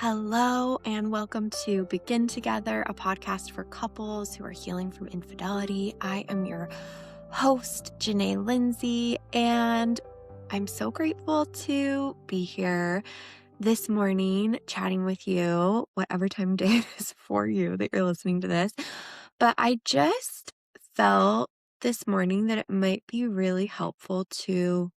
Hello, and welcome to Begin Together, a podcast for couples who are healing from infidelity. I am your host, Janae Lindsay, and I'm so grateful to be here this morning chatting with you, whatever time of day it is for you that you're listening to this. But I just felt this morning that it might be really helpful to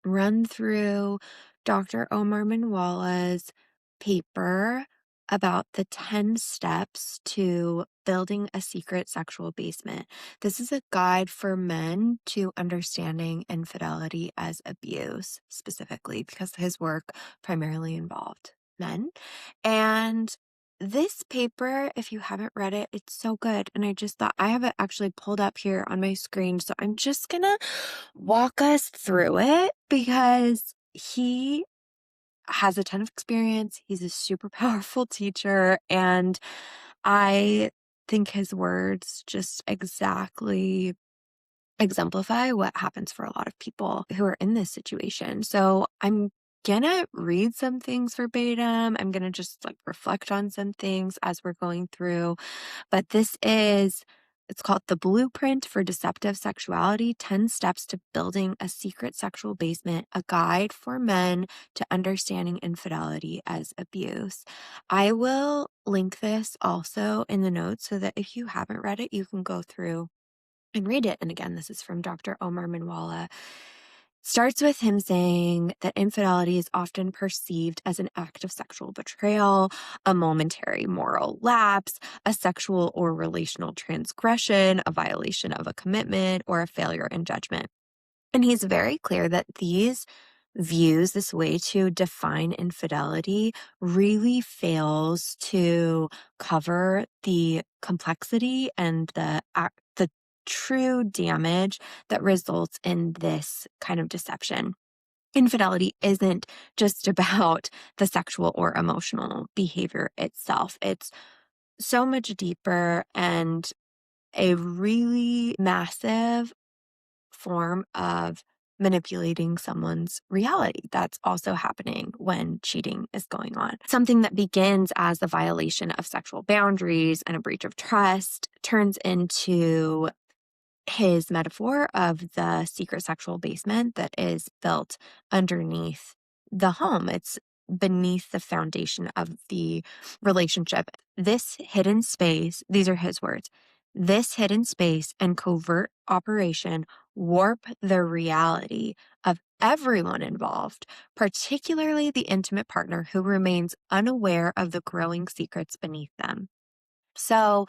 run through Dr. Omar Minwalla's paper about the 10 steps to building a secret sexual basement. This is a guide for men to understanding infidelity as abuse, specifically because his work primarily involved men. And this paper, if you haven't read it, it's so good. And I just thought I have it actually pulled up here on my screen. So I'm just going to walk us through it because he has a ton of experience. He's a super powerful teacher. And I think his words just exactly exemplify what happens for a lot of people who are in this situation. So I'm gonna read some things verbatim. I'm gonna just reflect on some things as we're going through. But it's called The Blueprint for Deceptive Sexuality 10 Steps to Building a Secret Sexual Basement, a guide for men to understanding infidelity as abuse. I will link this also in the notes so that if you haven't read it, you can go through and read it. And again, this is from Dr. Omar Minwalla. Starts with him saying that infidelity is often perceived as an act of sexual betrayal, a momentary moral lapse, a sexual or relational transgression, a violation of a commitment, or a failure in judgment. And he's very clear that these views, this way to define infidelity, really fails to cover the complexity and the true damage that results in this kind of deception. Infidelity isn't just about the sexual or emotional behavior itself. It's so much deeper and a really massive form of manipulating someone's reality. That's also happening when cheating is going on. Something that begins as a violation of sexual boundaries and a breach of trust turns into his metaphor of the secret sexual basement that is built underneath the home. It's beneath the foundation of the relationship. This hidden space, these are his words, this hidden space and covert operation warp the reality of everyone involved, particularly the intimate partner who remains unaware of the growing secrets beneath them. So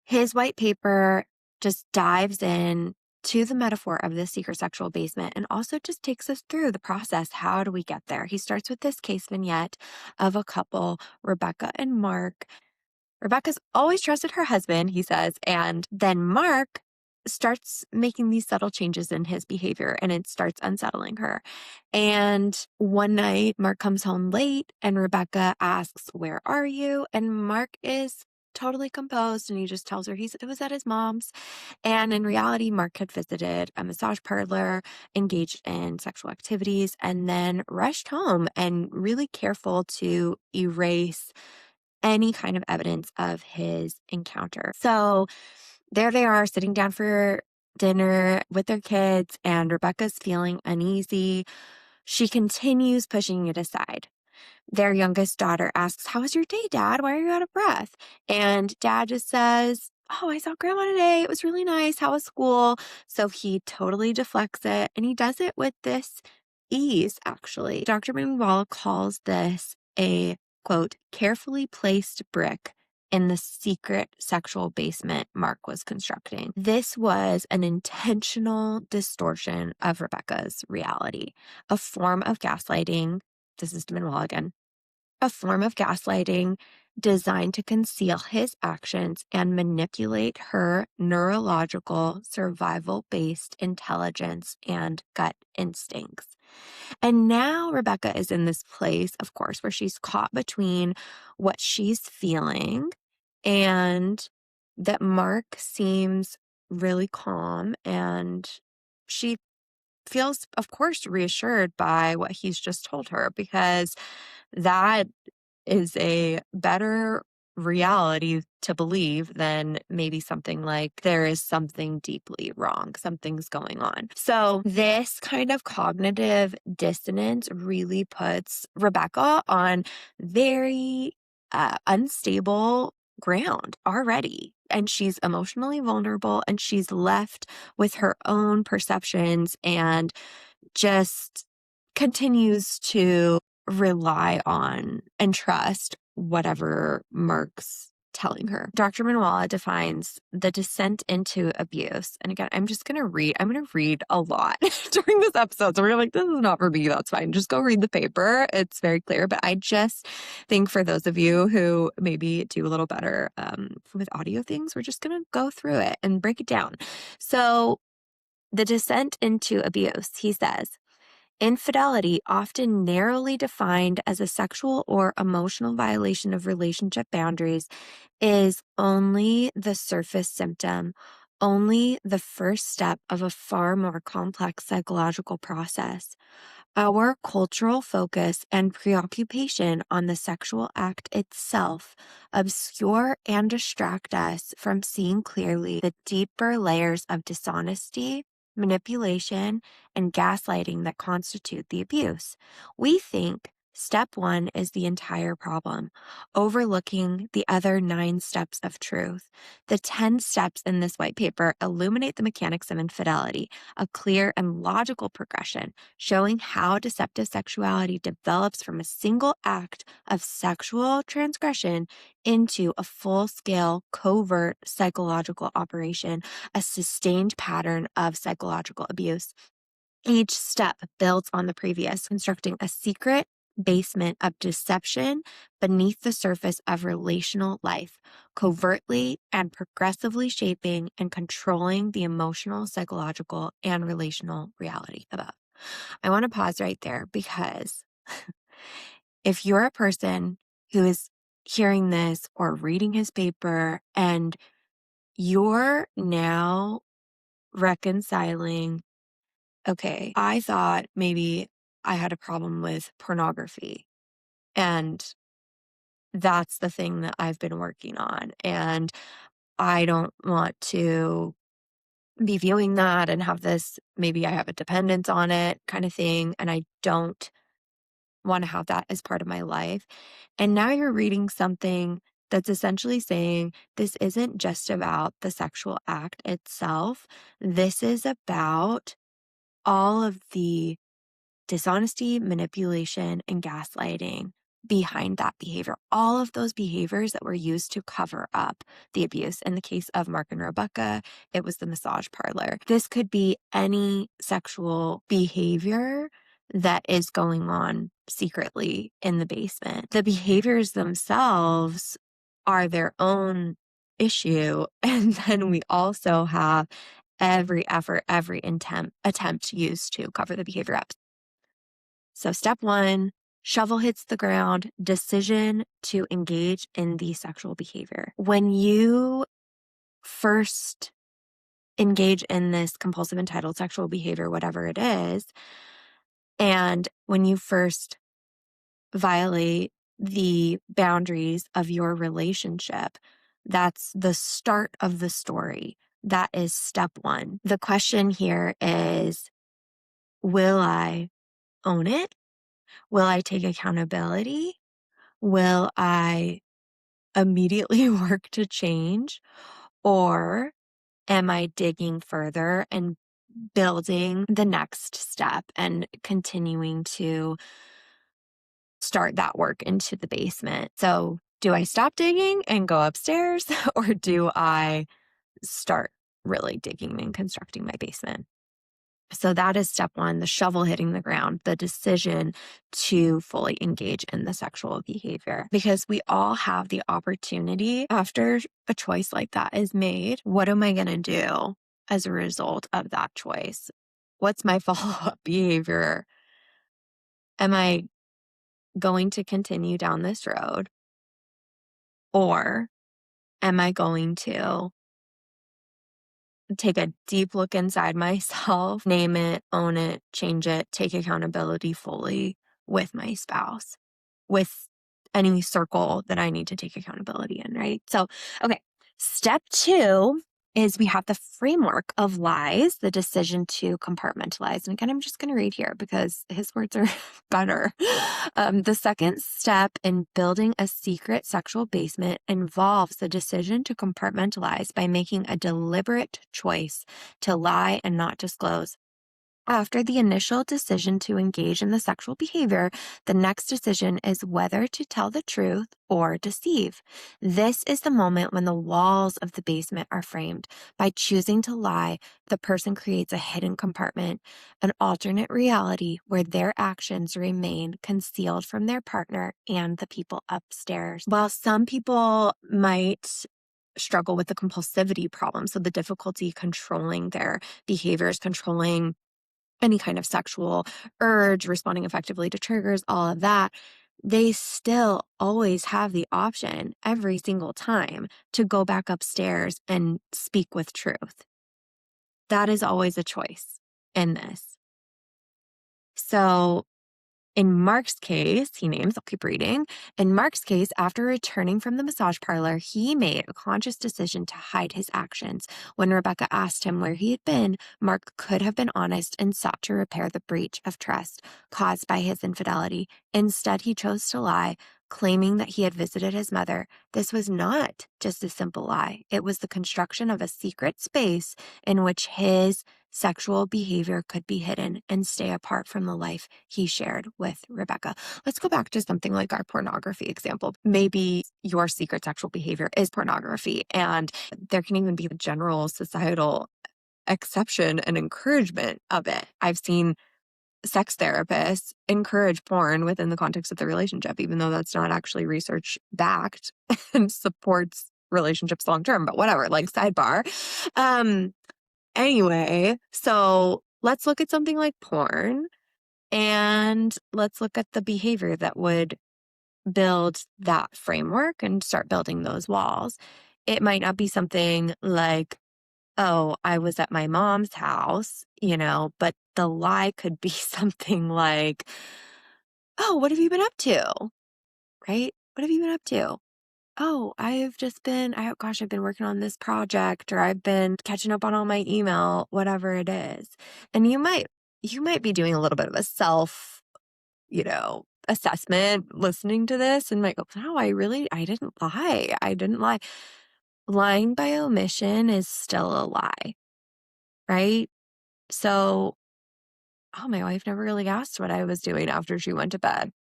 his white paper just dives in to the metaphor of the secret sexual basement and also just takes us through the process. How do we get there? He starts with this case vignette of a couple, Rebecca and Mark. Rebecca's always trusted her husband, he says, and then Mark starts making these subtle changes in his behavior and it starts unsettling her. And one night, Mark comes home late and Rebecca asks, "Where are you?" And Mark is totally composed and he just tells her it was at his mom's. And in reality, Mark had visited a massage parlor, engaged in sexual activities, and then rushed home and really careful to erase any kind of evidence of his encounter. So there they are sitting down for dinner with their kids, and Rebecca's feeling uneasy. She continues pushing it aside. Their youngest daughter asks, "How was your day, Dad? Why are you out of breath?" And Dad just says, "Oh, I saw Grandma today. It was really nice. How was school?" So he totally deflects it, and he does it with this ease, actually. Dr. Minwalla calls this a, quote, carefully placed brick in the secret sexual basement Mark was constructing. This was an intentional distortion of Rebecca's reality, a form of gaslighting. This is Minwalla again, a form of gaslighting designed to conceal his actions and manipulate her neurological, survival based intelligence and gut instincts. And now Rebecca is in this place, of course, where she's caught between what she's feeling and that Mark seems really calm, and she feels, of course, reassured by what he's just told her because that is a better reality to believe than maybe something like there is something deeply wrong, something's going on. So, this kind of cognitive dissonance really puts Rebecca on very unstable ground already. And she's emotionally vulnerable and she's left with her own perceptions and just continues to rely on and trust whatever Mark's telling her. Dr. Minwalla defines the descent into abuse. And again, I'm going to read a lot during this episode. So we're like, this is not for me. That's fine. Just go read the paper. It's very clear. But I just think for those of you who maybe do a little better with audio things, we're just going to go through it and break it down. So the descent into abuse, he says, infidelity, often narrowly defined as a sexual or emotional violation of relationship boundaries, is only the surface symptom, only the first step of a far more complex psychological process. Our cultural focus and preoccupation on the sexual act itself obscure and distract us from seeing clearly the deeper layers of dishonesty, manipulation, and gaslighting that constitute the abuse. We think step one is the entire problem, overlooking the other 9 steps of truth. The 10 steps in this white paper illuminate the mechanics of infidelity, a clear and logical progression showing how deceptive sexuality develops from a single act of sexual transgression into a full-scale, covert psychological operation, a sustained pattern of psychological abuse. Each step builds on the previous, constructing a secret basement of deception beneath the surface of relational life, covertly and progressively shaping and controlling the emotional, psychological, and relational reality above. I want to pause right there because if you're a person who is hearing this or reading his paper and you're now reconciling, okay, I thought maybe I had a problem with pornography and that's the thing that I've been working on. And I don't want to be viewing that and have this, maybe I have a dependence on it kind of thing. And I don't want to have that as part of my life. And now you're reading something that's essentially saying this isn't just about the sexual act itself. This is about all of the dishonesty, manipulation, and gaslighting behind that behavior. All of those behaviors that were used to cover up the abuse. In the case of Mark and Rebecca, it was the massage parlor. This could be any sexual behavior that is going on secretly in the basement. The behaviors themselves are their own issue. And then we also have every effort, every attempt used to cover the behavior up. So step one, shovel hits the ground, decision to engage in the sexual behavior. When you first engage in this compulsive entitled sexual behavior, whatever it is, and when you first violate the boundaries of your relationship, that's the start of the story. That is step one. The question here is, will I own it? Will I take accountability? Will I immediately work to change? Or am I digging further and building the next step and continuing to start that work into the basement? So, do I stop digging and go upstairs, or do I start really digging and constructing my basement? So that is step one, the shovel hitting the ground, the decision to fully engage in the sexual behavior. Because we all have the opportunity after a choice like that is made. What am I going to do as a result of that choice? What's my follow-up behavior? Am I going to continue down this road? Or am I going to take a deep look inside myself, name it, own it, change it, take accountability fully with my spouse, with any circle that I need to take accountability in, right? So, okay. Step 2 is we have the framework of lies, the decision to compartmentalize. And again, I'm just going to read here because his words are better. The second step in building a secret sexual basement involves the decision to compartmentalize by making a deliberate choice to lie and not disclose. After the initial decision to engage in the sexual behavior, the next decision is whether to tell the truth or deceive. This is the moment when the walls of the basement are framed. By choosing to lie, the person creates a hidden compartment, an alternate reality where their actions remain concealed from their partner and the people upstairs. While some people might struggle with the compulsivity problem, so the difficulty controlling their behaviors, controlling any kind of sexual urge, responding effectively to triggers, all of that, they still always have the option every single time to go back upstairs and speak with truth. That is always a choice in this. So in Mark's case, he names, I'll keep reading. In Mark's case, after returning from the massage parlor, he made a conscious decision to hide his actions. When Rebecca asked him where he had been, Mark could have been honest and sought to repair the breach of trust caused by his infidelity. Instead, he chose to lie, claiming that he had visited his mother. This was not just a simple lie. It was the construction of a secret space in which his sexual behavior could be hidden and stay apart from the life he shared with Rebecca. Let's go back to something like our pornography example. Maybe your secret sexual behavior is pornography, and there can even be a general societal acceptance and encouragement of it. I've seen sex therapists encourage porn within the context of the relationship, even though that's not actually research backed and supports relationships long term, but whatever, like sidebar. Anyway, so let's look at something like porn and let's look at the behavior that would build that framework and start building those walls. It might not be something like, oh, I was at my mom's house, but the lie could be something like, oh, what have you been up to? Right? What have you been up to? Oh, I've been working on this project, or I've been catching up on all my email, whatever it is. And you might be doing a little bit of a self, assessment listening to this and might go, no, I didn't lie. I didn't lie. Lying by omission is still a lie, right? So, oh, my wife never really asked what I was doing after she went to bed.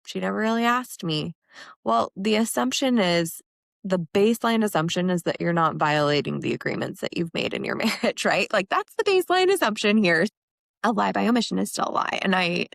She never really asked me. Well, the baseline assumption is that you're not violating the agreements that you've made in your marriage, right? Like that's the baseline assumption here. A lie by omission is still a lie. And I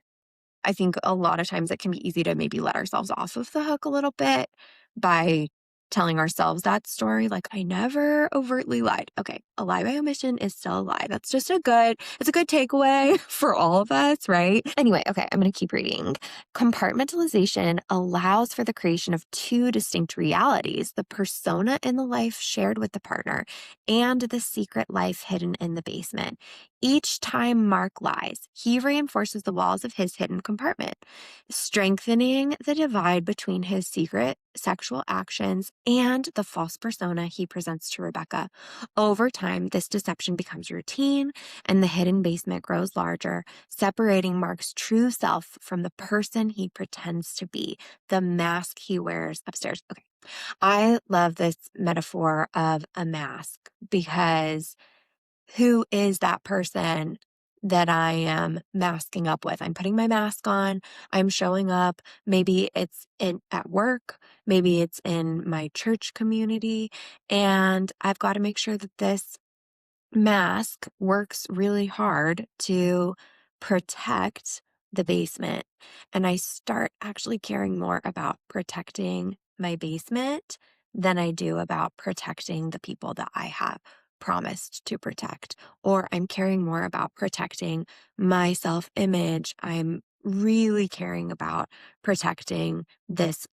think a lot of times it can be easy to maybe let ourselves off of the hook a little bit by telling ourselves that story. Like, I never overtly lied. Okay. A lie by omission is still a lie. That's just it's a good takeaway for all of us, right? Anyway, okay. I'm going to keep reading. Compartmentalization allows for the creation of two distinct realities, the persona in the life shared with the partner and the secret life hidden in the basement. Each time Mark lies, he reinforces the walls of his hidden compartment, strengthening the divide between his secret sexual actions and the false persona he presents to Rebecca. Over time, this deception becomes routine and the hidden basement grows larger, separating Mark's true self from the person he pretends to be, the mask he wears upstairs. Okay. I love this metaphor of a mask because who is that person that I am masking up with? I'm putting my mask on. I'm showing up. Maybe it's at work. Maybe it's in my church community. And I've got to make sure that this mask works really hard to protect the basement. And I start actually caring more about protecting my basement than I do about protecting the people that I have promised to protect. Or I'm caring more about protecting my self-image. I'm really caring about protecting this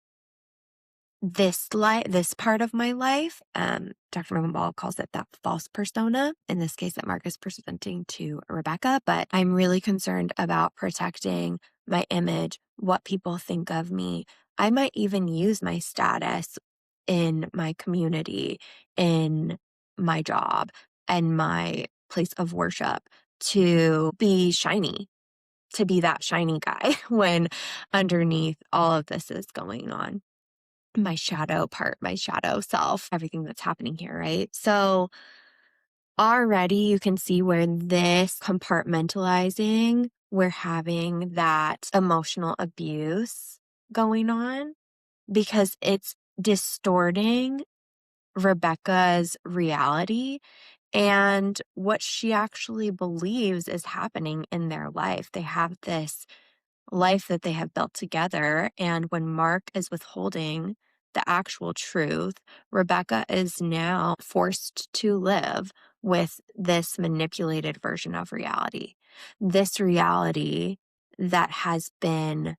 part of my life. Dr. Minwalla calls it that false persona, in this case that Mark is presenting to Rebecca, but I'm really concerned about protecting my image, what people think of me, I might even use my status in my community, in my job, and my place of worship to be shiny, to be that shiny guy when underneath all of this is going on. My shadow part, my shadow self, everything that's happening here, right? So already you can see where this compartmentalizing, we're having that emotional abuse going on because it's distorting Rebecca's reality and what she actually believes is happening in their life. They have this life that they have built together. And when Mark is withholding the actual truth, Rebecca is now forced to live with this manipulated version of reality. This reality that has been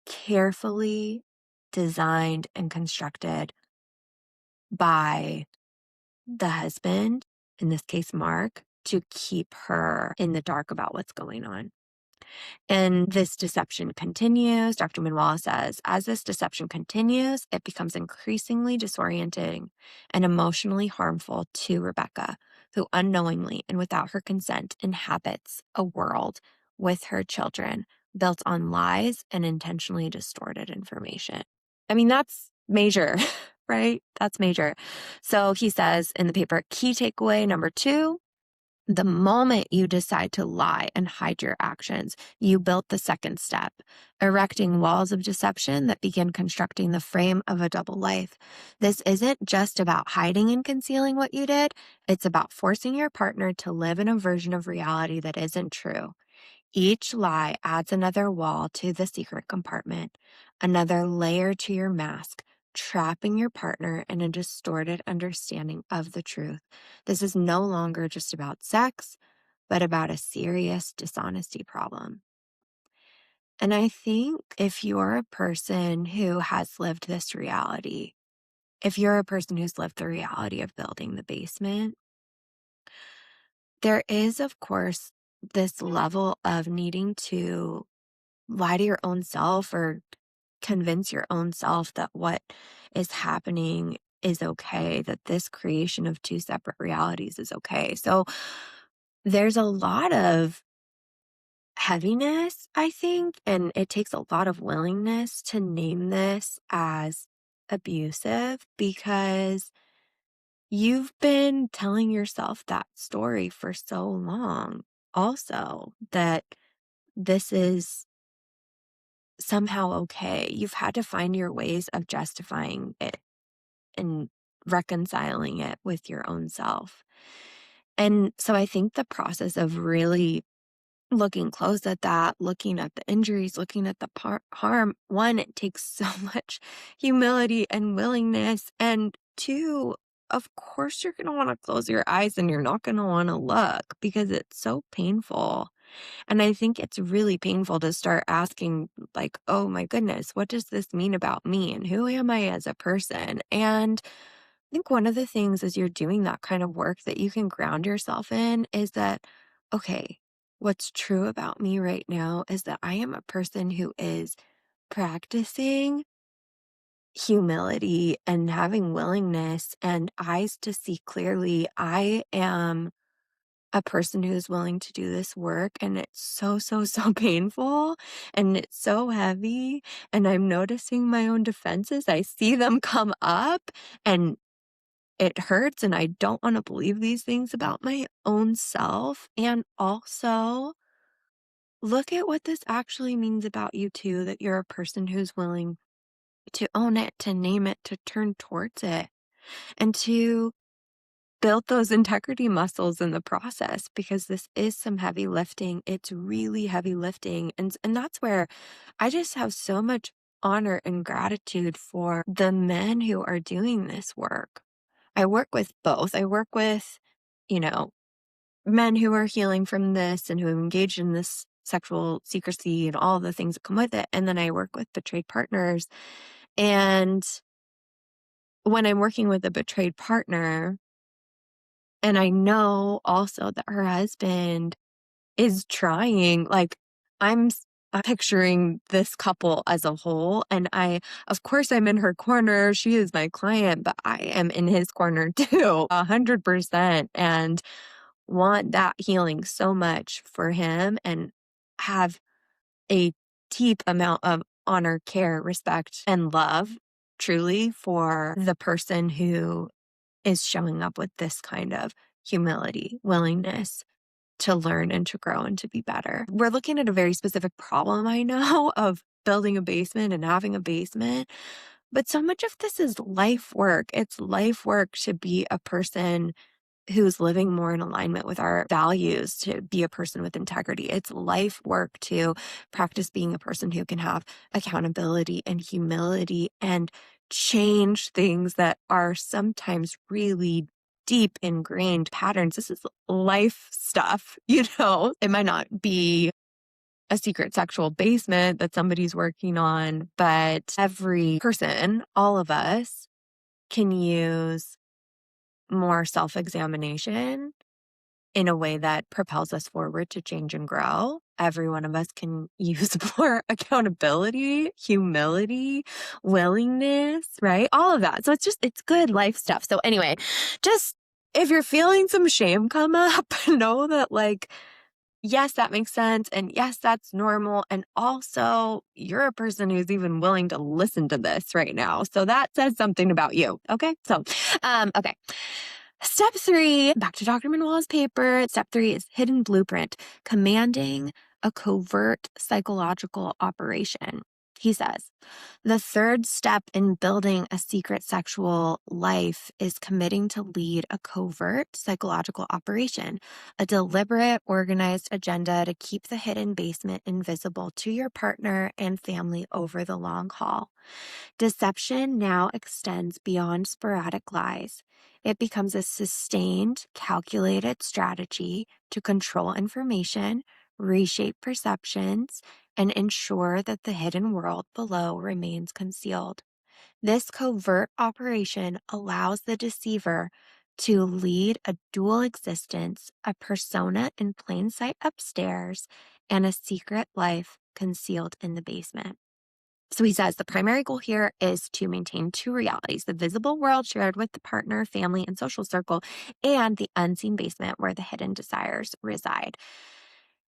carefully designed and constructed by the husband, in this case, Mark, to keep her in the dark about what's going on. And this deception continues. Dr. Minwalla says, as this deception continues, it becomes increasingly disorienting and emotionally harmful to Rebecca, who unknowingly and without her consent inhabits a world with her children built on lies and intentionally distorted information. I mean, that's major, right? That's major. So he says in the paper, key takeaway number 2. The moment you decide to lie and hide your actions, you built the second step, erecting walls of deception that begin constructing the frame of a double life. This isn't just about hiding and concealing what you did, it's about forcing your partner to live in a version of reality that isn't true. Each lie adds another wall to the secret compartment, another layer to your mask, trapping your partner in a distorted understanding of the truth. This is no longer just about sex, but about a serious dishonesty problem. And I think if you're a person who has lived this reality, if you're a person who's lived the reality of building the basement, there is, of course, this level of needing to lie to your own self or convince your own self that what is happening is okay, that this creation of two separate realities is okay. So there's a lot of heaviness, I think, and it takes a lot of willingness to name this as abusive because you've been telling yourself that story for so long, also, that this is somehow okay. You've had to find your ways of justifying it and reconciling it with your own self. And so I think the process of really looking close at that, looking at the injuries, looking at the harm, one, it takes so much humility and willingness. And two, of course, you're going to want to close your eyes and you're not going to want to look because it's so painful. And I think it's really painful to start asking, like, oh my goodness, what does this mean about me? And who am I as a person? And I think one of the things as you're doing that kind of work that you can ground yourself in is that, okay, what's true about me right now is that I am a person who is practicing humility and having willingness and eyes to see clearly. I am a person who's willing to do this work and it's so, so, so painful and it's so heavy and I'm noticing my own defenses. I see them come up and it hurts and I don't want to believe these things about my own self. And also look at what this actually means about you too, that you're a person who's willing to own it, to name it, to turn towards it, and to build those integrity muscles in the process because this is some heavy lifting. It's really heavy lifting. And that's where I just have so much honor and gratitude for the men who are doing this work. I work with both. I work with, you know, men who are healing from this and who have engaged in this sexual secrecy and all the things that come with it. And then I work with betrayed partners. And when I'm working with a betrayed partner, and I know also that her husband is trying, like, I'm picturing this couple as a whole. And of course, I'm in her corner. She is my client, but I am in his corner too, 100%. And want that healing so much for him and have a deep amount of honor, care, respect, and love truly for the person who is showing up with this kind of humility, willingness to learn and to grow and to be better. We're looking at a very specific problem, I know, of building a basement and having a basement. But so much of this is life work. It's life work to be a person who's living more in alignment with our values, to be a person with integrity. It's life work to practice being a person who can have accountability and humility and change things that are sometimes really deep ingrained patterns. This is life stuff, It might not be a secret sexual basement that somebody's working on, but every person, all of us, can use more self-examination in a way that propels us forward to change and grow. Every one of us can use more accountability, humility, willingness, right? All of that. So it's good life stuff. So anyway, just if you're feeling some shame come up, know that yes, that makes sense. And yes, that's normal. And also, you're a person who's even willing to listen to this right now. So that says something about you. Okay. So, okay. Step 3, back to Dr. Minwalla's paper. Step 3 is hidden blueprint, commanding a covert psychological operation. He says, the third step in building a secret sexual life is committing to lead a covert psychological operation, a deliberate, organized agenda to keep the hidden basement invisible to your partner and family over the long haul. Deception now extends beyond sporadic lies. It becomes a sustained, calculated strategy to control information, reshape perceptions, and ensure that the hidden world below remains concealed. This covert operation allows the deceiver to lead a dual existence, a persona in plain sight upstairs, and a secret life concealed in the basement. So he says the primary goal here is to maintain 2 realities: the visible world shared with the partner, family, and social circle, and the unseen basement where the hidden desires reside.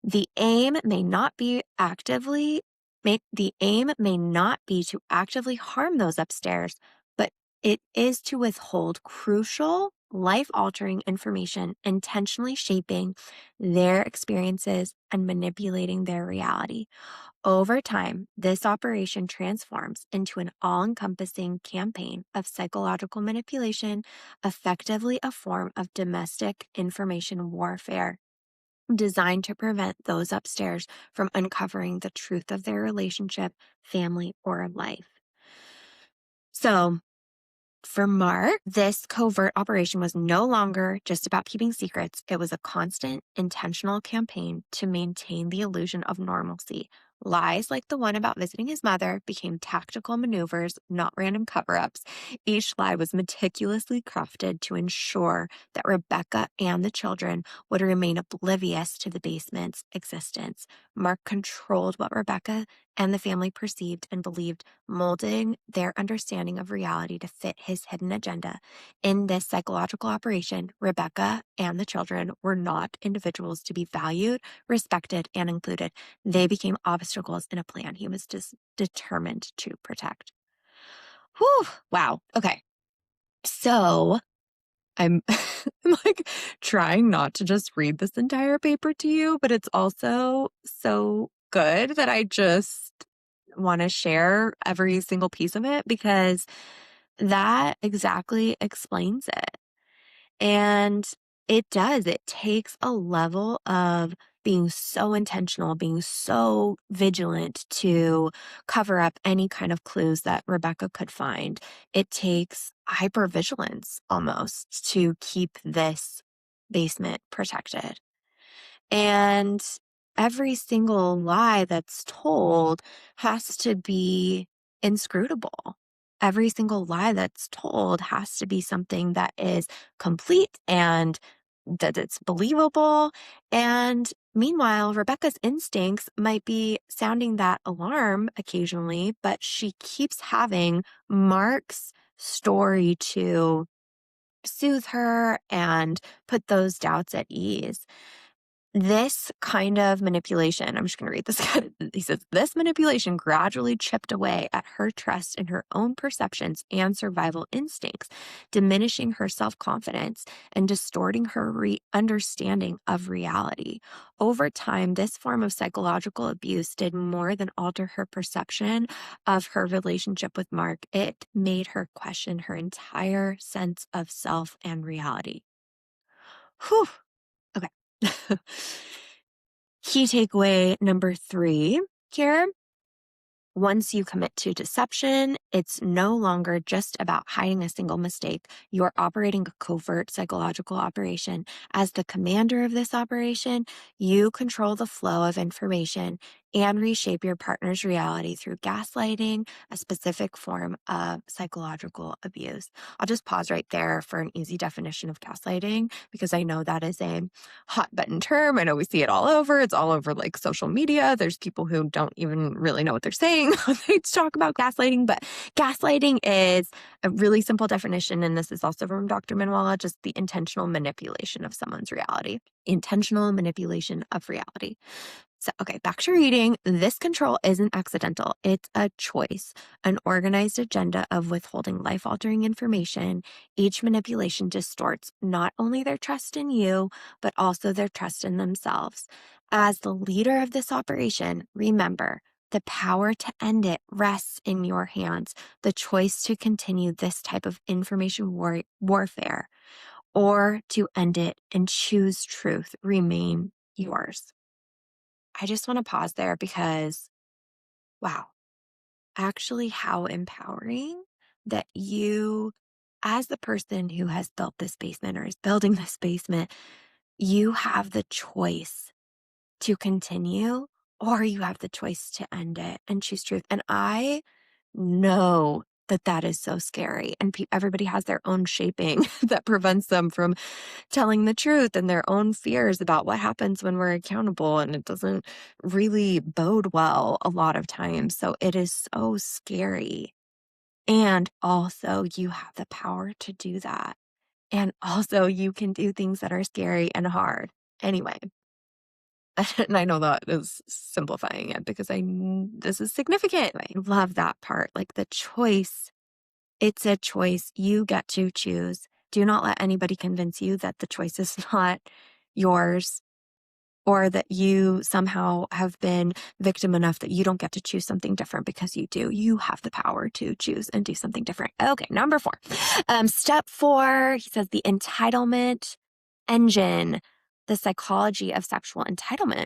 The aim may not be to actively harm those upstairs, but it is to withhold crucial, life-altering information, intentionally shaping their experiences and manipulating their reality. Over time, this operation transforms into an all-encompassing campaign of psychological manipulation, effectively a form of domestic information warfare designed to prevent those upstairs from uncovering the truth of their relationship, family, or life. So, for Mark, this covert operation was no longer just about keeping secrets. It was a constant, intentional campaign to maintain the illusion of normalcy. Lies like the one about visiting his mother became tactical maneuvers, not random cover-ups. Each lie was meticulously crafted to ensure that Rebecca and the children would remain oblivious to the basement's existence. Mark controlled what Rebecca and the family perceived and believed, molding their understanding of reality to fit his hidden agenda. In this psychological operation, Rebecca and the children were not individuals to be valued, respected, and included. They became obstacles in a plan he was just determined to protect. Whew, wow. Okay. So I'm I'm trying not to just read this entire paper to you, but it's also so good that I just want to share every single piece of it because that exactly explains it. And it does. It takes a level of being so intentional, being so vigilant to cover up any kind of clues that Rebecca could find. It takes hypervigilance almost to keep this basement protected. And every single lie that's told has to be inscrutable. Every single lie that's told has to be something that is complete and that it's believable. And Meanwhile, Rebecca's instincts might be sounding that alarm occasionally, but she keeps having Mark's story to soothe her and put those doubts at ease. This kind of manipulation, I'm just going to read this. He says, this manipulation gradually chipped away at her trust in her own perceptions and survival instincts, diminishing her self confidence and distorting her understanding of reality. Over time, this form of psychological abuse did more than alter her perception of her relationship with Mark. It made her question her entire sense of self and reality. Whew. Okay. Key takeaway number 3 here. Once you commit to deception, it's no longer just about hiding a single mistake. You're operating a covert psychological operation. As the commander of this operation, you control the flow of information and reshape your partner's reality through gaslighting, a specific form of psychological abuse. I'll just pause right there for an easy definition of gaslighting because I know that is a hot button term. I know we see it all over. It's all over like social media. There's people who don't even really know what they're saying when they talk about gaslighting, but gaslighting is a really simple definition. And this is also from Dr. Minwalla, just the intentional manipulation of someone's reality. Intentional manipulation of reality. So, okay, back to reading. This control isn't accidental. It's a choice, an organized agenda of withholding life-altering information. Each manipulation distorts not only their trust in you, but also their trust in themselves. As the leader of this operation, remember, the power to end it rests in your hands. The choice to continue this type of information warfare or to end it and choose truth remain yours. I just want to pause there because, wow, actually, how empowering that you, as the person who has built this basement or is building this basement, you have the choice to continue or you have the choice to end it and choose truth. And I know that that is so scary. And everybody has their own shaping that prevents them from telling the truth and their own fears about what happens when we're accountable. And it doesn't really bode well a lot of times. So it is so scary. And also, you have the power to do that. And also, you can do things that are scary and hard. Anyway, and I know that is simplifying it because this is significant. I love that part. Like the choice, it's a choice. You get to choose. Do not let anybody convince you that the choice is not yours or that you somehow have been victim enough that you don't get to choose something different because you do. You have the power to choose and do something different. Okay, number 4. Step 4, he says the entitlement engine, the psychology of sexual entitlement.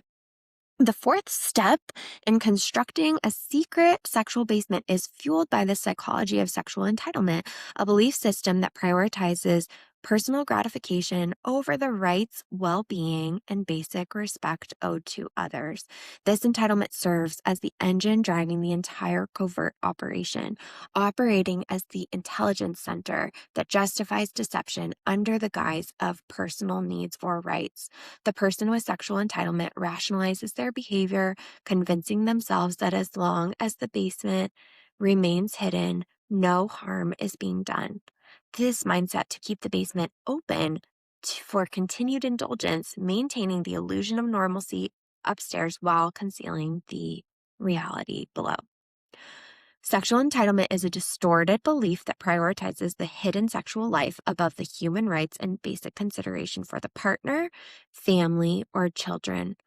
The 4th step in constructing a secret sexual basement is fueled by the psychology of sexual entitlement, a belief system that prioritizes personal gratification over the rights, well-being, and basic respect owed to others. This entitlement serves as the engine driving the entire covert operation, operating as the intelligence center that justifies deception under the guise of personal needs or rights. The person with sexual entitlement rationalizes their behavior, convincing themselves that as long as the basement remains hidden, no harm is being done. This mindset to keep the basement open for continued indulgence, maintaining the illusion of normalcy upstairs while concealing the reality below. Sexual entitlement is a distorted belief that prioritizes the hidden sexual life above the human rights and basic consideration for the partner, family, or children.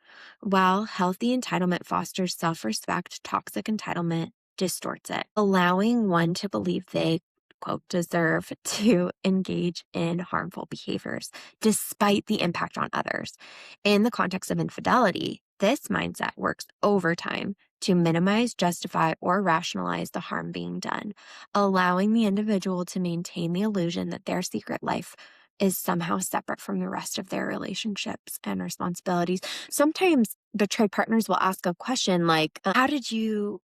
While healthy entitlement fosters self-respect, toxic entitlement distorts it, allowing one to believe they, quote, deserve to engage in harmful behaviors despite the impact on others. In the context of infidelity, this mindset works overtime to minimize, justify, or rationalize the harm being done, allowing the individual to maintain the illusion that their secret life is somehow separate from the rest of their relationships and responsibilities. Sometimes betrayed partners will ask a question like, how did you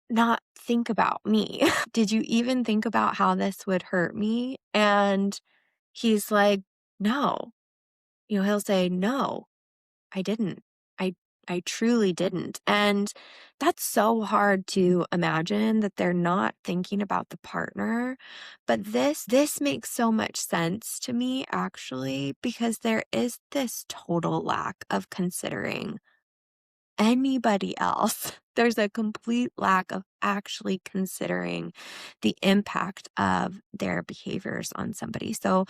not think about me? Did you even think about how this would hurt me? And he's like, no. He'll say, no. I didn't. I I truly didn't. And that's so hard to imagine that they're not thinking about the partner. But this makes so much sense to me actually because there is this total lack of considering anybody else. There's a complete lack of actually considering the impact of their behaviors on somebody. So,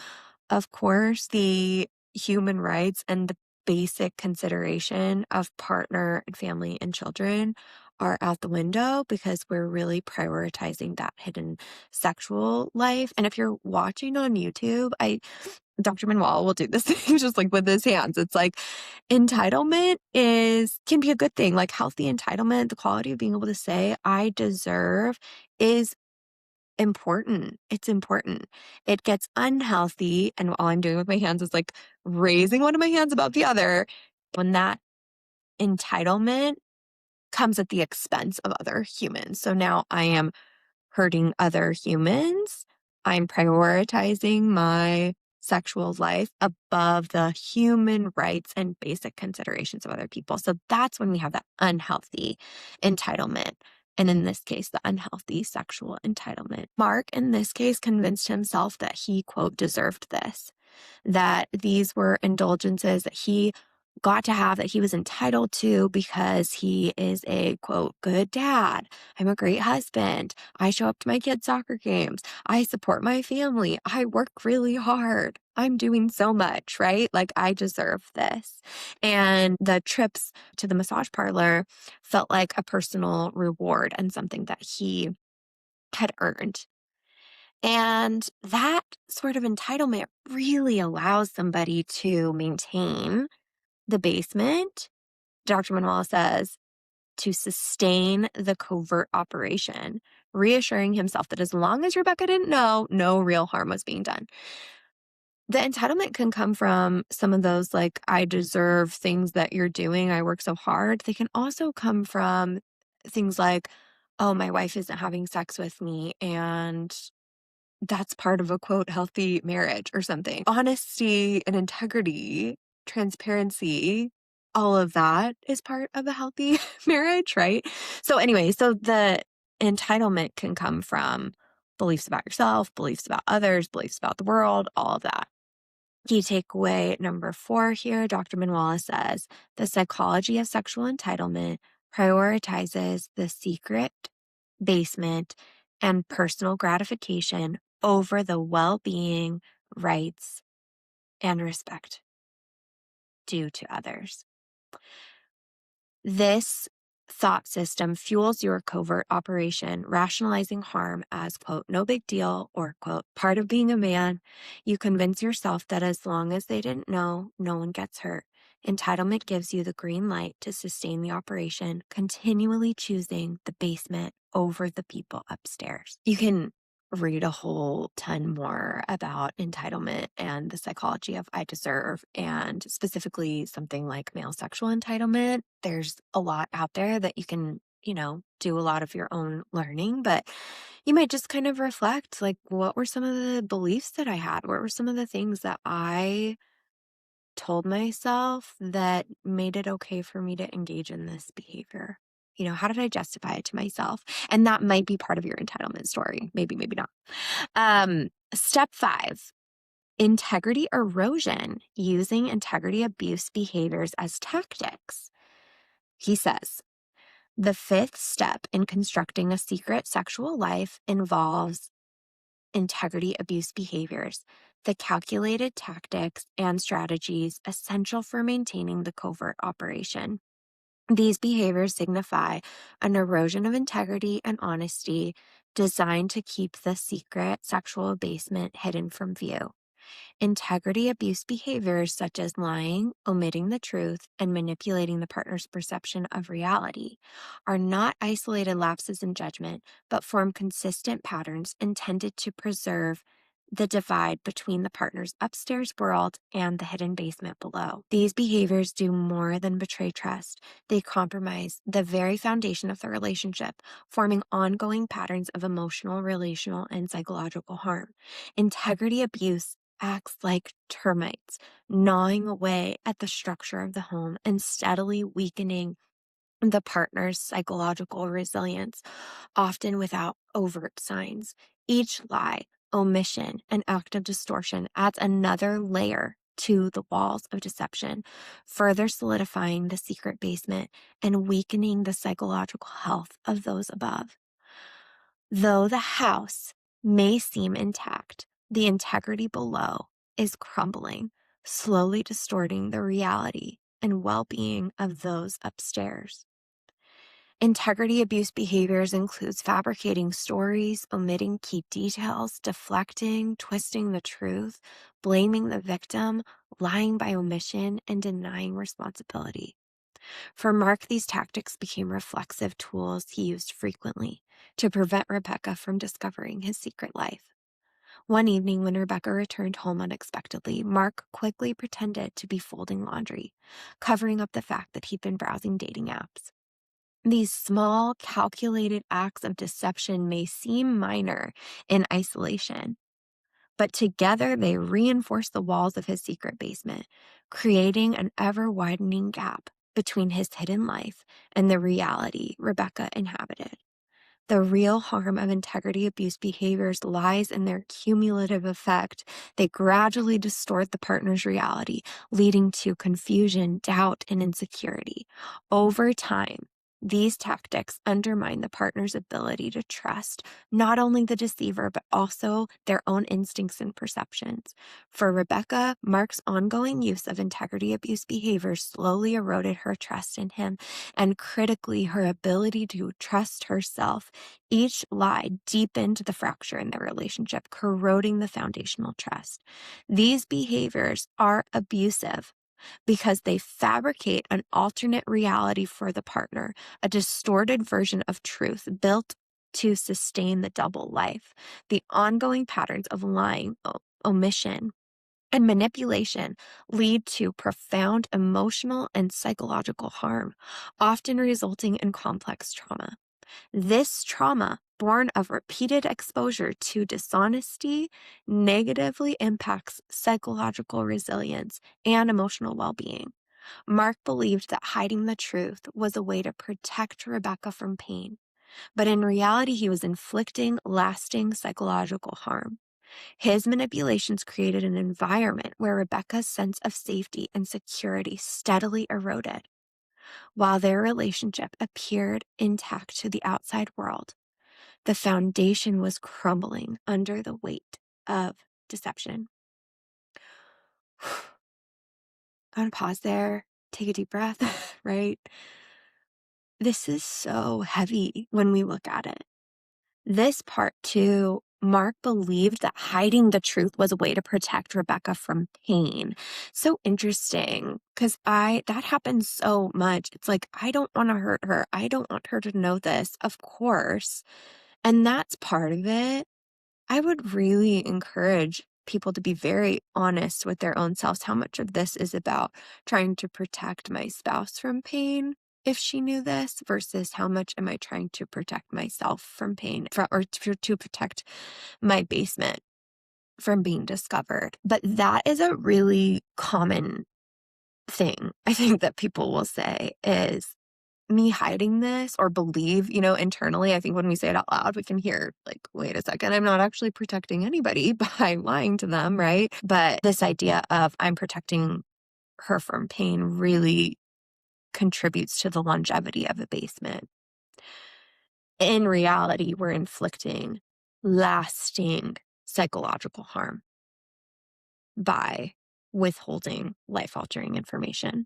of course, the human rights and the basic consideration of partner and family and children are out the window because we're really prioritizing that hidden sexual life. And if you're watching on YouTube, Dr. Minwalla will do this thing just like with his hands. It's like entitlement can be a good thing. Like healthy entitlement, the quality of being able to say, I deserve is important. It's important. It gets unhealthy. And all I'm doing with my hands is like raising one of my hands above the other when that entitlement comes at the expense of other humans. So now I am hurting other humans. I'm prioritizing my sexual life above the human rights and basic considerations of other people. So that's when we have that unhealthy entitlement. And in this case, the unhealthy sexual entitlement. Mark, in this case, convinced himself that he, quote, deserved this, that these were indulgences that he got to have, that he was entitled to because he is a, quote, good dad. I'm a great husband. I show up to my kids' soccer games. I support my family. I work really hard. I'm doing so much, right? Like I deserve this. And the trips to the massage parlor felt like a personal reward and something that he had earned. And that sort of entitlement really allows somebody to maintain the basement. Dr. Minwalla says to sustain the covert operation, reassuring himself that as long as Rebecca didn't know, no real harm was being done. The entitlement can come from some of those, like, I deserve things that you're doing. I work so hard. They can also come from things like, oh, my wife isn't having sex with me. And that's part of a quote, healthy marriage or something. Honesty and integrity, transparency, all of that is part of a healthy marriage, right? So, anyway, so the entitlement can come from beliefs about yourself, beliefs about others, beliefs about the world, all of that. Key takeaway number 4 here, Dr. Minwalla says the psychology of sexual entitlement prioritizes the secret, basement, and personal gratification over the well being, rights, and respect due to others. This thought system fuels your covert operation, rationalizing harm as, quote, no big deal or, quote, part of being a man. You convince yourself that as long as they didn't know, no one gets hurt. Entitlement gives you the green light to sustain the operation, continually choosing the basement over the people upstairs. You can read a whole ton more about entitlement and the psychology of I deserve, and specifically something like male sexual entitlement. There's a lot out there that you can, do a lot of your own learning, but you might just kind of reflect like, what were some of the beliefs that I had? What were some of the things that I told myself that made it okay for me to engage in this behavior? How did I justify it to myself? And that might be part of your entitlement story. Maybe, maybe not. Step 5, integrity erosion, using integrity abuse behaviors as tactics. He says, the 5th step in constructing a secret sexual life involves integrity abuse behaviors, the calculated tactics and strategies essential for maintaining the covert operation. These behaviors signify an erosion of integrity and honesty designed to keep the secret sexual abasement hidden from view. Integrity abuse behaviors such as lying, omitting the truth, and manipulating the partner's perception of reality are not isolated lapses in judgment, but form consistent patterns intended to preserve the divide between the partner's upstairs world and the hidden basement below. These behaviors do more than betray trust. They compromise the very foundation of the relationship, forming ongoing patterns of emotional, relational, and psychological harm. Integrity abuse acts like termites, gnawing away at the structure of the home and steadily weakening the partner's psychological resilience, often without overt signs. Each lie, omission, and act of distortion adds another layer to the walls of deception, further solidifying the secret basement and weakening the psychological health of those above. Though the house may seem intact, the integrity below is crumbling, slowly distorting the reality and well being of those upstairs. Integrity abuse behaviors includes fabricating stories, omitting key details, deflecting, twisting the truth, blaming the victim, lying by omission, and denying responsibility. For Mark, these tactics became reflexive tools he used frequently to prevent Rebecca from discovering his secret life. One evening, when Rebecca returned home unexpectedly, Mark quickly pretended to be folding laundry, covering up the fact that he'd been browsing dating apps. These small, calculated acts of deception may seem minor in isolation, but together they reinforce the walls of his secret basement, creating an ever-widening gap between his hidden life and the reality Rebecca inhabited. The real harm of integrity abuse behaviors lies in their cumulative effect. They gradually distort the partner's reality, leading to confusion, doubt, and insecurity. Over time, these tactics undermine the partner's ability to trust not only the deceiver, but also their own instincts and perceptions. For Rebecca, Mark's ongoing use of integrity abuse behaviors slowly eroded her trust in him and critically her ability to trust herself. Each lie deepened the fracture in their relationship, corroding the foundational trust. These behaviors are abusive because they fabricate an alternate reality for the partner, a distorted version of truth built to sustain the double life. The ongoing patterns of lying, omission, and manipulation lead to profound emotional and psychological harm, often resulting in complex trauma. This trauma, born of repeated exposure to dishonesty, negatively impacts psychological resilience and emotional well-being. Mark believed that hiding the truth was a way to protect Rebecca from pain, but in reality, he was inflicting lasting psychological harm. His manipulations created an environment where Rebecca's sense of safety and security steadily eroded. While their relationship appeared intact to the outside world, the foundation was crumbling under the weight of deception. I want to pause there, take a deep breath, right? This is so heavy when we look at it. This part too, Mark believed that hiding the truth was a way to protect Rebecca from pain. So interesting, because that happens so much. It's like, I don't want to hurt her. I don't want her to know this, of course. And that's part of it. I would really encourage people to be very honest with their own selves. How much of this is about trying to protect my spouse from pain if she knew this versus how much am I trying to protect myself from pain or to protect my basement from being discovered. But that is a really common thing I think that people will say is me hiding this or believe, internally. I think when we say it out loud, we can hear like, wait a second, I'm not actually protecting anybody by lying to them, right? But this idea of I'm protecting her from pain really contributes to the longevity of a basement. In reality, we're inflicting lasting psychological harm by withholding life-altering information.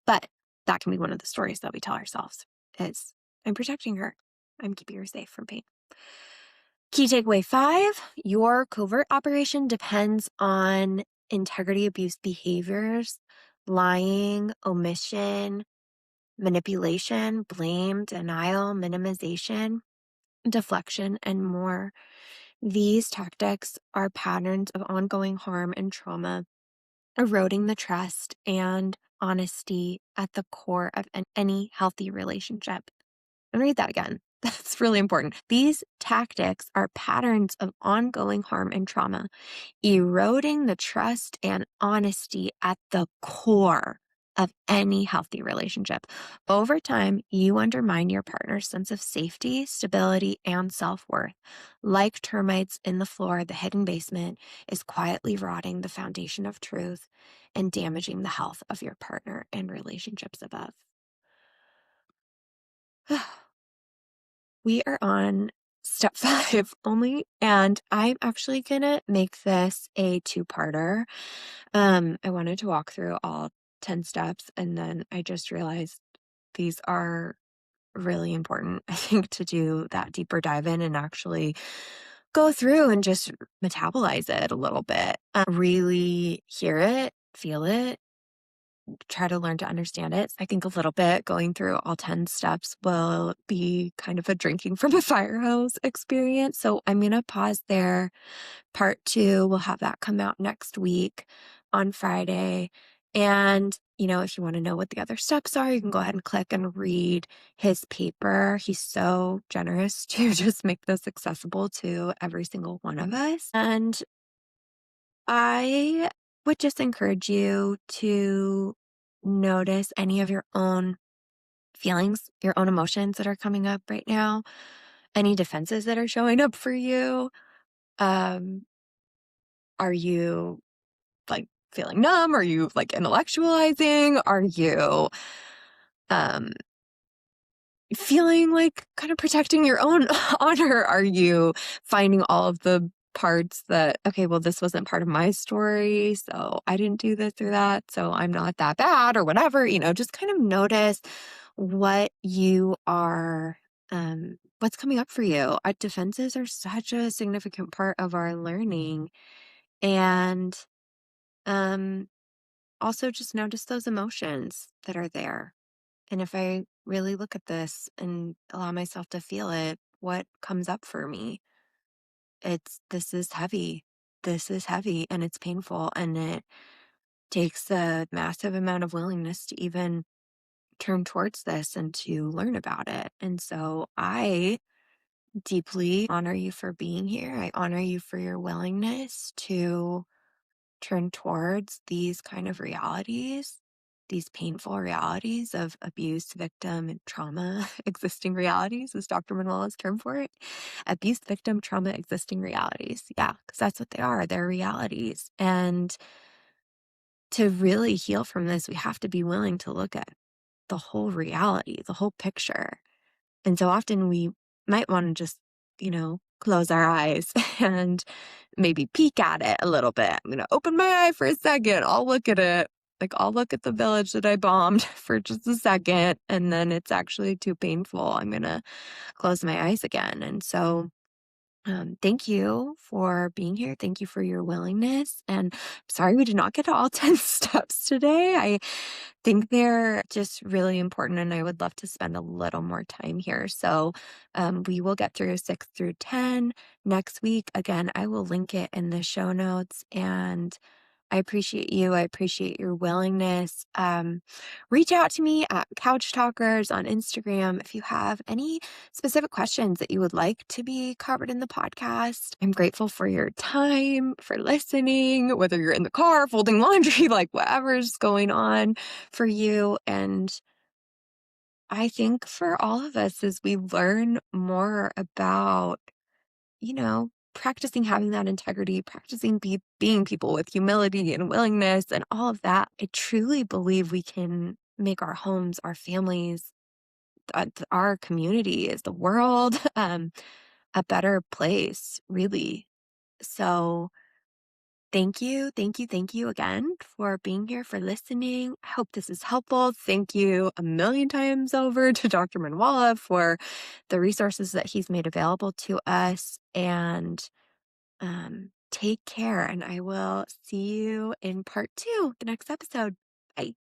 But that can be one of the stories that we tell ourselves is I'm protecting her. I'm keeping her safe from pain. Key takeaway 5, your covert operation depends on integrity abuse behaviors, lying, omission, manipulation, blame, denial, minimization, deflection, and more. These tactics are patterns of ongoing harm and trauma, eroding the trust and honesty at the core of any healthy relationship. And read that again. That's really important. These tactics are patterns of ongoing harm and trauma, eroding the trust and honesty at the core of any healthy relationship. Over time, you undermine your partner's sense of safety, stability, and self worth. Like termites in the floor, the hidden basement is quietly rotting the foundation of truth and damaging the health of your partner and relationships above. We are on step 5 only, and I'm actually gonna make this a two-parter. I wanted to walk through all 10 steps, and then I just realized these are really important, I think, to do that deeper dive in and actually go through and just metabolize it a little bit. Really hear it, feel it, try to learn to understand it. I think a little bit going through all 10 steps will be kind of a drinking from a fire hose experience. So I'm going to pause there. Part 2, we'll have that come out next week on Friday. And, if you want to know what the other steps are, you can go ahead and click and read his paper. He's so generous to just make this accessible to every single one of us. And I would just encourage you to notice any of your own feelings, your own emotions that are coming up right now, any defenses that are showing up for you. Um, are you like feeling numb? Are you like intellectualizing? Are you um feeling like kind of protecting your own honor? Are you finding all of the parts that, okay, well, this wasn't part of my story, so I didn't do this or that, so I'm not that bad or whatever, just kind of notice what you are, what's coming up for you. Defenses are such a significant part of our learning. And um, also just notice those emotions that are there. And if I really look at this and allow myself to feel it, what comes up for me? This is heavy. This is heavy and it's painful. And it takes a massive amount of willingness to even turn towards this and to learn about it. And so I deeply honor you for being here. I honor you for your willingness to turn towards these kind of realities, these painful realities of abuse, victim, and trauma existing realities, is Dr. Minwalla's term for it. Abuse, victim, trauma, existing realities. Yeah, because that's what they are. They're realities. And to really heal from this, we have to be willing to look at the whole reality, the whole picture. And so often we might want to just, close our eyes and maybe peek at it a little bit. I'm going to open my eye for a second. I'll look at it. Like, I'll look at the village that I bombed for just a second. And then it's actually too painful. I'm going to close my eyes again. And so thank you for being here. Thank you for your willingness. And sorry we did not get to all 10 steps today. I think they're just really important, and I would love to spend a little more time here. So we will get through 6 through 10 next week. Again, I will link it in the show notes, and I appreciate you. I appreciate your willingness. Reach out to me at Couch Talkers on Instagram if you have any specific questions that you would like to be covered in the podcast. I'm grateful for your time, for listening, whether you're in the car, folding laundry, like whatever's going on for you. And I think for all of us, as we learn more about, practicing having that integrity, practicing being people with humility and willingness and all of that, I truly believe we can make our homes, our families, our communities, the world, a better place, really. So thank you, thank you, thank you again for being here, for listening. I hope this is helpful. Thank you a million times over to Dr. Minwalla for the resources that he's made available to us. And take care, and I will see you in part 2, the next episode. Bye.